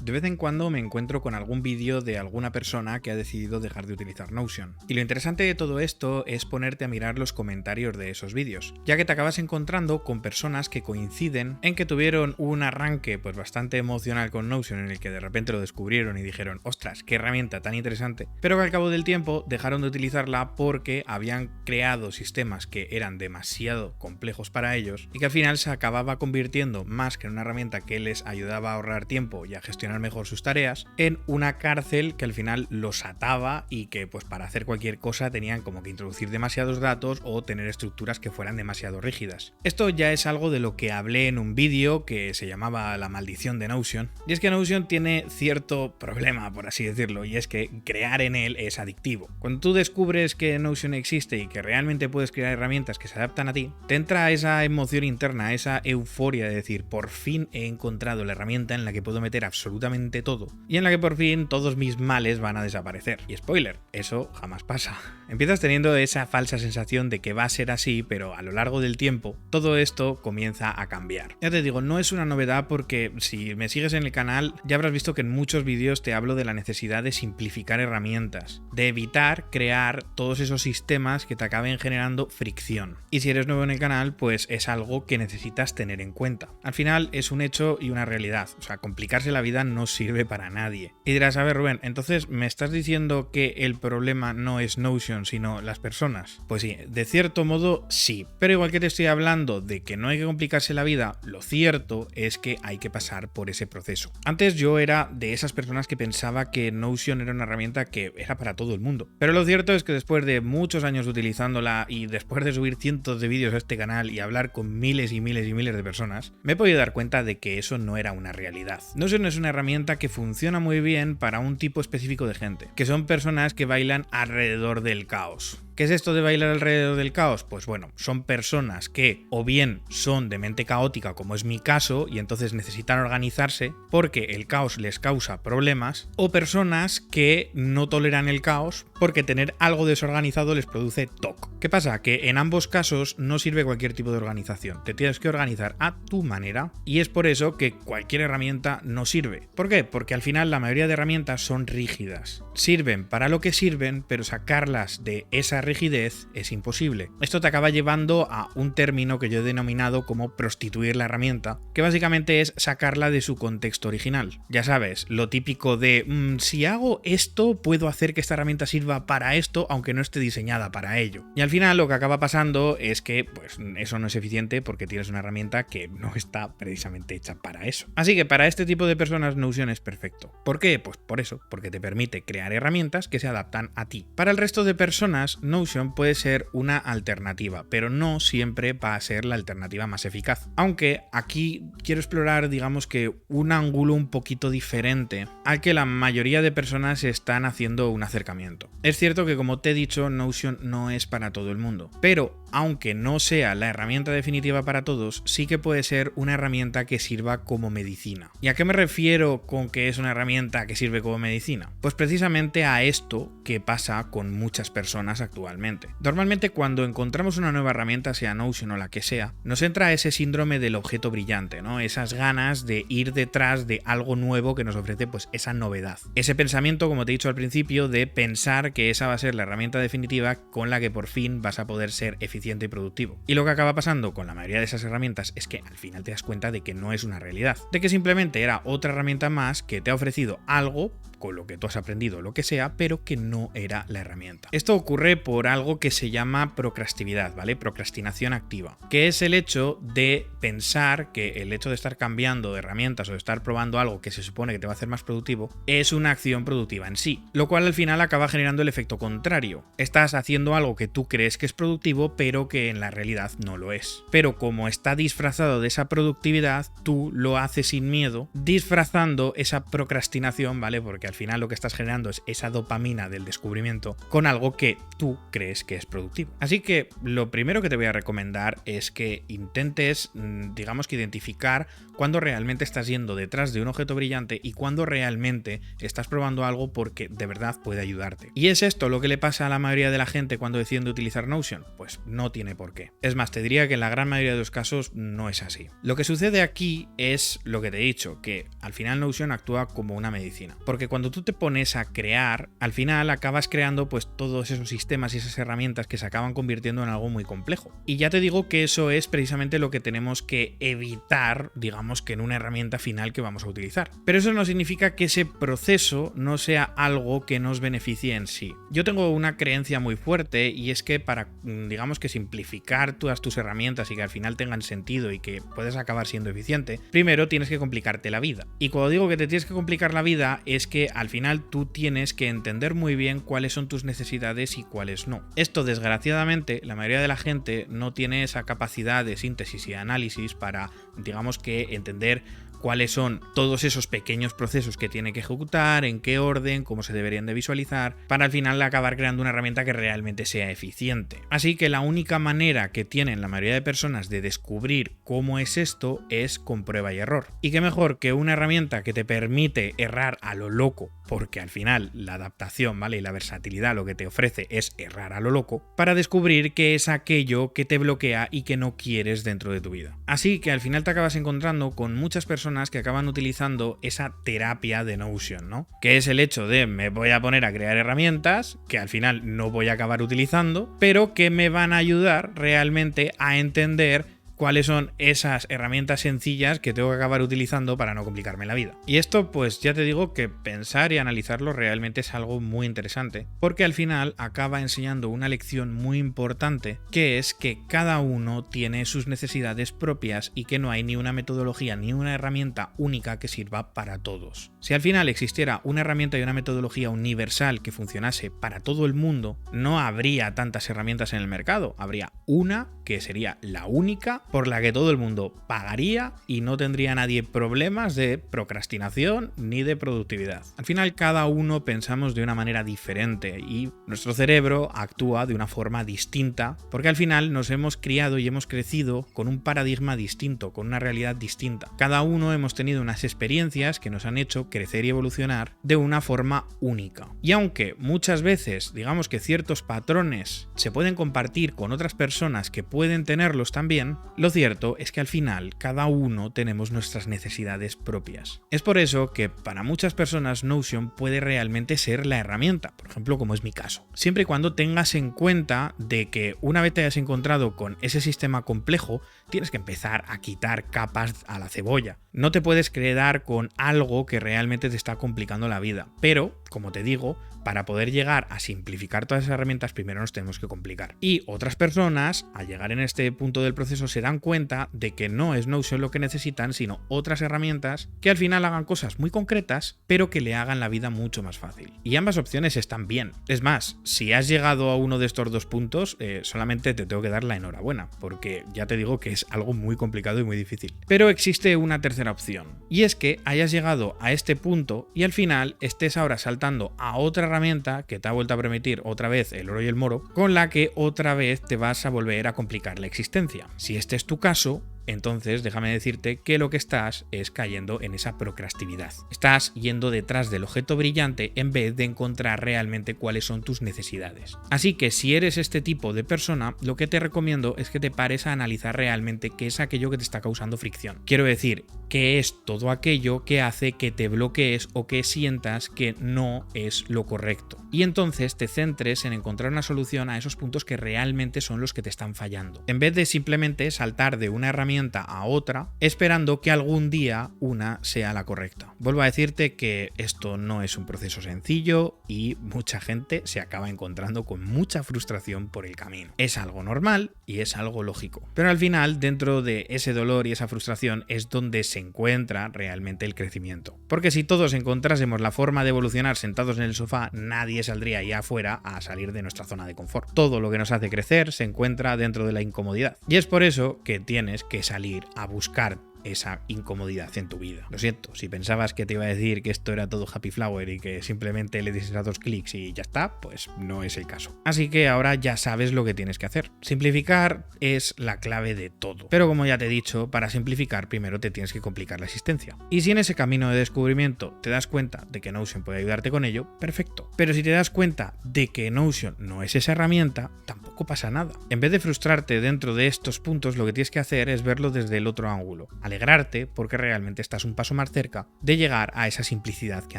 De vez en cuando me encuentro con algún vídeo de alguna persona que ha decidido dejar de utilizar Notion. Y lo interesante de todo esto es ponerte a mirar los comentarios de esos vídeos, ya que te acabas encontrando con personas que coinciden en que tuvieron un arranque pues bastante emocional con Notion, en el que de repente lo descubrieron y dijeron, ostras, qué herramienta tan interesante, pero que al cabo del tiempo dejaron de utilizarla porque habían creado sistemas que eran demasiado complejos para ellos y que al final se acababa convirtiendo más que en una herramienta que les ayudaba a ahorrar tiempo y a gestionar mejor sus tareas, en una cárcel que al final los ataba y que pues para hacer cualquier cosa tenían como que introducir demasiados datos o tener estructuras que fueran demasiado rígidas. Esto ya es algo de lo que hablé en un vídeo que se llamaba La maldición de Notion, y es que Notion tiene cierto problema, por así decirlo, y es que crear en él es adictivo. Cuando tú descubres que Notion existe y que realmente puedes crear herramientas que se adaptan a ti, te entra esa emoción interna, esa euforia de decir, por fin he encontrado la herramienta en la que puedo meter absolutamente todo y en la que por fin todos mis males van a desaparecer. Y spoiler, eso jamás pasa. Empiezas teniendo esa falsa sensación de que va a ser así, pero a lo largo del tiempo todo esto comienza a cambiar. Ya te digo, no es una novedad porque si me sigues en el canal ya habrás visto que en muchos vídeos te hablo de la necesidad de simplificar herramientas, de evitar crear todos esos sistemas que te acaben generando fricción. Y si eres nuevo en el canal, pues es algo que necesitas tener en cuenta. Al final es un hecho y una realidad, o sea, complicarse la vida no sirve para nadie. Y dirás, a ver Rubén, entonces ¿me estás diciendo que el problema no es Notion sino las personas? Pues sí, de cierto modo sí, pero igual que te estoy hablando de que no hay que complicarse la vida, lo cierto es que hay que pasar por ese proceso. Antes yo era de esas personas que pensaba que Notion era una herramienta que era para todo el mundo, pero lo cierto es que después de muchos años utilizándola y después de subir cientos de vídeos a este canal y hablar con miles y miles y miles de personas, me he podido dar cuenta de que eso no era una realidad. Notion es una herramienta que funciona muy bien para un tipo específico de gente, que son personas que bailan alrededor del caos. ¿Qué es esto de bailar alrededor del caos? Pues bueno, son personas que o bien son de mente caótica, como es mi caso, y entonces necesitan organizarse porque el caos les causa problemas, o personas que no toleran el caos porque tener algo desorganizado les produce TOC. ¿Qué pasa? Que en ambos casos no sirve cualquier tipo de organización, te tienes que organizar a tu manera y es por eso que cualquier herramienta no sirve. ¿Por qué? Porque al final la mayoría de herramientas son rígidas. Sirven para lo que sirven, pero sacarlas de esa rigidez es imposible. Esto te acaba llevando a un término que yo he denominado como prostituir la herramienta, que básicamente es sacarla de su contexto original. Ya sabes, lo típico de si hago esto, puedo hacer que esta herramienta sirva para esto, aunque no esté diseñada para ello. Y al final lo que acaba pasando es que pues eso no es eficiente porque tienes una herramienta que no está precisamente hecha para eso. Así que para este tipo de personas Notion es perfecto. ¿Por qué? Pues por eso, porque te permite crear herramientas que se adaptan a ti. Para el resto de personas, Notion puede ser una alternativa, pero no siempre va a ser la alternativa más eficaz. Aunque aquí quiero explorar, digamos que un ángulo un poquito diferente al que la mayoría de personas están haciendo un acercamiento. Es cierto que, como te he dicho, Notion no es para todo el mundo, pero aunque no sea la herramienta definitiva para todos, sí que puede ser una herramienta que sirva como medicina. ¿Y a qué me refiero con que es una herramienta que sirve como medicina? Pues precisamente a esto que pasa con muchas personas actualmente. Normalmente cuando encontramos una nueva herramienta, sea Notion o la que sea, nos entra ese síndrome del objeto brillante, ¿no? Esas ganas de ir detrás de algo nuevo que nos ofrece pues esa novedad. Ese pensamiento, como te he dicho al principio, de pensar que esa va a ser la herramienta definitiva con la que por fin vas a poder ser eficiente y productivo. Y lo que acaba pasando con la mayoría de esas herramientas es que al final te das cuenta de que no es una realidad, de que simplemente era otra herramienta más que te ha ofrecido algo con lo que tú has aprendido, lo que sea, pero que no era la herramienta. Esto ocurre por algo que se llama procrastividad, ¿vale? Procrastinación activa, que es el hecho de pensar que el hecho de estar cambiando de herramientas o de estar probando algo que se supone que te va a hacer más productivo es una acción productiva en sí, lo cual al final acaba generando el efecto contrario. Estás haciendo algo que tú crees que es productivo, pero que en la realidad no lo es. Pero como está disfrazado de esa productividad, tú lo haces sin miedo, disfrazando esa procrastinación, ¿vale? Porque al final lo que estás generando es esa dopamina del descubrimiento con algo que tú crees que es productivo. Así que lo primero que te voy a recomendar es que intentes, digamos que identificar cuándo realmente estás yendo detrás de un objeto brillante y cuándo realmente estás probando algo porque de verdad puede ayudarte. Y es esto lo que le pasa a la mayoría de la gente cuando deciden utilizar Notion. Pues no tiene por qué. Es más, te diría que en la gran mayoría de los casos no es así. Lo que sucede aquí es lo que te he dicho, que al final Notion actúa como una medicina. Porque cuando tú te pones a crear, al final acabas creando pues todos esos sistemas y esas herramientas que se acaban convirtiendo en algo muy complejo. Y ya te digo que eso es precisamente lo que tenemos que evitar, digamos que en una herramienta final que vamos a utilizar. Pero eso no significa que ese proceso no sea algo que nos beneficie en sí. Yo tengo una creencia muy fuerte y es que para, digamos que simplificar todas tus herramientas y que al final tengan sentido y que puedas acabar siendo eficiente, primero tienes que complicarte la vida. Y cuando digo que te tienes que complicar la vida es que al final tú tienes que entender muy bien cuáles son tus necesidades y cuáles no. Esto desgraciadamente la mayoría de la gente no tiene esa capacidad de síntesis y análisis para, digamos que, entender cuáles son todos esos pequeños procesos que tiene que ejecutar, en qué orden, cómo se deberían de visualizar, para al final acabar creando una herramienta que realmente sea eficiente. Así que la única manera que tienen la mayoría de personas de descubrir cómo es esto es con prueba y error. Y qué mejor que una herramienta que te permite errar a lo loco, porque al final la adaptación, ¿vale? Y la versatilidad lo que te ofrece es errar a lo loco, para descubrir qué es aquello que te bloquea y que no quieres dentro de tu vida. Así que al final te acabas encontrando con muchas personas que acaban utilizando esa terapia de Notion, ¿no? Que es el hecho de me voy a poner a crear herramientas que al final no voy a acabar utilizando, pero que me van a ayudar realmente a entender cuáles son esas herramientas sencillas que tengo que acabar utilizando para no complicarme la vida. Y esto, pues ya te digo que pensar y analizarlo realmente es algo muy interesante, porque al final acaba enseñando una lección muy importante, que es que cada uno tiene sus necesidades propias y que no hay ni una metodología ni una herramienta única que sirva para todos. Si al final existiera una herramienta y una metodología universal que funcionase para todo el mundo, no habría tantas herramientas en el mercado, habría una que sería la única por la que todo el mundo pagaría y no tendría nadie problemas de procrastinación ni de productividad. Al final cada uno pensamos de una manera diferente y nuestro cerebro actúa de una forma distinta porque al final nos hemos criado y hemos crecido con un paradigma distinto, con una realidad distinta. Cada uno hemos tenido unas experiencias que nos han hecho crecer y evolucionar de una forma única. Y aunque muchas veces digamos que ciertos patrones se pueden compartir con otras personas que pueden tenerlos también, lo cierto es que al final cada uno tenemos nuestras necesidades propias. Es por eso que para muchas personas Notion puede realmente ser la herramienta, por ejemplo como es mi caso. Siempre y cuando tengas en cuenta de que una vez te hayas encontrado con ese sistema complejo, tienes que empezar a quitar capas a la cebolla. No te puedes quedar con algo que realmente te está complicando la vida, pero, como te digo, para poder llegar a simplificar todas esas herramientas, primero nos tenemos que complicar. Y otras personas, al llegar en este punto del proceso, se dan cuenta de que no es Notion lo que necesitan, sino otras herramientas que al final hagan cosas muy concretas, pero que le hagan la vida mucho más fácil. Y ambas opciones están bien. Es más, si has llegado a uno de estos dos puntos, solamente te tengo que dar la enhorabuena, porque ya te digo que es algo muy complicado y muy difícil. Pero existe una tercera opción, y es que hayas llegado a este punto y al final estés ahora saltando a otra herramienta que te ha vuelto a permitir otra vez el oro y el moro, con la que otra vez te vas a volver a complicar la existencia. Si este es tu caso, entonces déjame decirte que lo que estás es cayendo en esa procrastinidad. Estás yendo detrás del objeto brillante en vez de encontrar realmente cuáles son tus necesidades. Así que si eres este tipo de persona, lo que te recomiendo es que te pares a analizar realmente qué es aquello que te está causando fricción. Quiero decir, qué es todo aquello que hace que te bloquees o que sientas que no es lo correcto. Y entonces te centres en encontrar una solución a esos puntos que realmente son los que te están fallando. En vez de simplemente saltar de una herramienta a otra, esperando que algún día una sea la correcta. Vuelvo a decirte que esto no es un proceso sencillo y mucha gente se acaba encontrando con mucha frustración por el camino. Es algo normal y es algo lógico. Pero al final, dentro de ese dolor y esa frustración es donde se encuentra realmente el crecimiento. Porque si todos encontrásemos la forma de evolucionar sentados en el sofá, nadie saldría allá afuera a salir de nuestra zona de confort. Todo lo que nos hace crecer se encuentra dentro de la incomodidad. Y es por eso que tienes que salir a buscar esa incomodidad en tu vida. Lo siento, si pensabas que te iba a decir que esto era todo happy flower y que simplemente le dices a 2 clics y ya está, pues no es el caso. Así que ahora ya sabes lo que tienes que hacer. Simplificar es la clave de todo. Pero como ya te he dicho, para simplificar primero te tienes que complicar la existencia. Y si en ese camino de descubrimiento te das cuenta de que Notion puede ayudarte con ello, perfecto. Pero si te das cuenta de que Notion no es esa herramienta, tampoco pasa nada. En vez de frustrarte dentro de estos puntos, lo que tienes que hacer es verlo desde el otro ángulo. Alegrarte porque realmente estás un paso más cerca de llegar a esa simplicidad que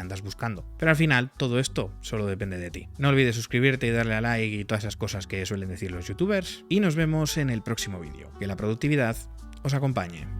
andas buscando. Pero al final, todo esto solo depende de ti. No olvides suscribirte y darle a like y todas esas cosas que suelen decir los youtubers. Y nos vemos en el próximo vídeo. Que la productividad os acompañe.